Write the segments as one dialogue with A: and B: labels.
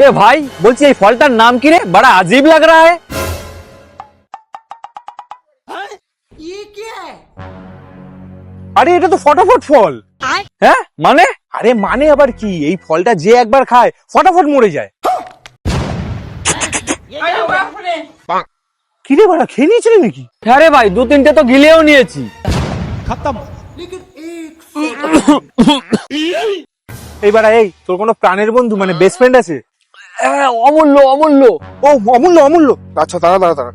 A: ए भाई बोलছি এই ফলটার নাম কি রে? बड़ा अजीब लग रहा है।
B: ये क्या है?
C: আরে এটা তো ফটাফট ফল।
A: হ্যাঁ মানে?
C: আরে মানে আবার কি, এই ফলটা যে একবার খায় ফটাফট মরে যায়। কি রে বাড়া, খেয়ে নিয়েছিলি নাকি?
A: আরে ভাই দু তিনটে তো গিলেও নিয়েছি।
C: এই বাড়া, এই তোর কোনো প্রাণের বন্ধু মানে বেস্ট ফ্রেন্ড আছে?
A: অমূল্য অমূল্য।
C: ও অমূল্য, অমূল্য। আচ্ছা দাঁড়া দাঁড়া দাঁড়া।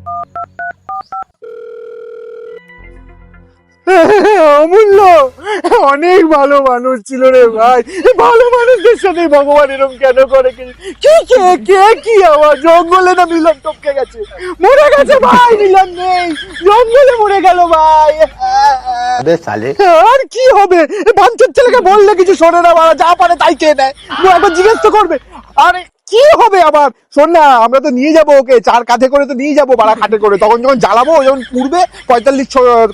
C: অমূল্য অনেক ভালো মানুষ ছিল রে ভাই। ভালো মানুষদের সাথে ভগবান এরকম কেন করে? কি আমার জঙ্গলে না মিলন টপকে গেছে, মরে গেছে ভাই। মিলন নেই, জঙ্গলে মরে গেল ভাই। আর কি হবে, বাঞ্চের ছেলেকে বললে কিছু শোনে না, মারা যা পারে তাই খেয়ে নেয়। একবার জিজ্ঞেস তো করবে। আরে কি হবে আবার, শোন না, আমরা তো নিয়ে যাবো ওকে, 4 কাঁধে করে তো নিয়ে যাবো, বাড়া খাটে করে। তখন যখন জ্বালাবো, যখন পুড়বে 45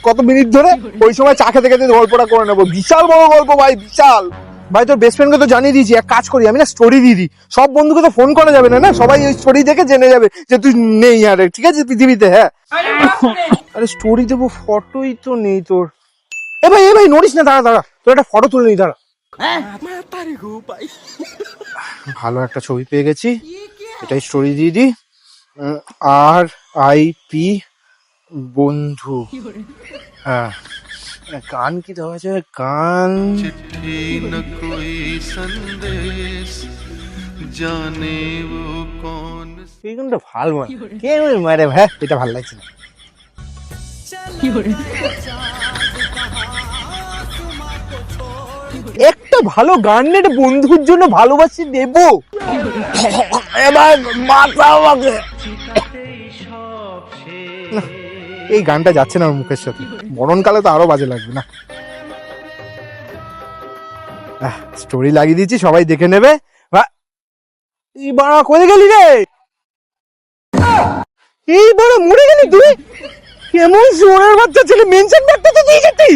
C: কত মিনিট ধরে, ওই সময় চা খেতে খেতে গল্পটা করে নেবো। বিশাল বড় গল্প ভাই, বিশাল। ভাই তোর বেস্ট ফ্রেন্ডকে তো জানিয়ে দিয়েছি, এক কাজ করি, আমি না স্টোরি দিয়ে দিই। সব বন্ধুকে তো ফোন করা যাবে না, না সবাই ওই স্টোরি দেখে জেনে যাবে যে তুই নেই আর, ঠিক আছে পৃথিবীতে। হ্যাঁ আরে স্টোরি দেবো, ফটোই তো নেই তোর। এ ভাই নড়িস না, দাঁড়া দাঁড়া, তোর একটা ফটো তুলে নি, দাঁড়া। ভালো একটা ছবি পেয়ে গেছি, এটাই স্টোরি দিয়ে দিই। RIP বন্ধু। হ্যাঁ গান কি দেওয়া যায়? গান
D: चिट्ठी न कोई संदेश जाने वो कौन
C: এই গানটা ভালো মানে কে মারে ভাই, এটা ভালো লাগছে না। একটা ভালো গান নেই বন্ধুর জন্য ভালোবাসি দেবো। এবার মাথা আমাকে। না, এই গানটা যাচ্ছে না আমার মুখের সাথে, মরণকালে তো আরো বাজে লাগবে না। স্টোরি লাগিয়ে দিয়েছি, সবাই দেখে নেবে। এই বাড়া কোথায় গেলি রে? এই বাড়া মরে গেলি তুই? কেমন জোরের বাচ্চা ছেলে, মেনশন ব্যাগটা তো দিয়ে যেতি।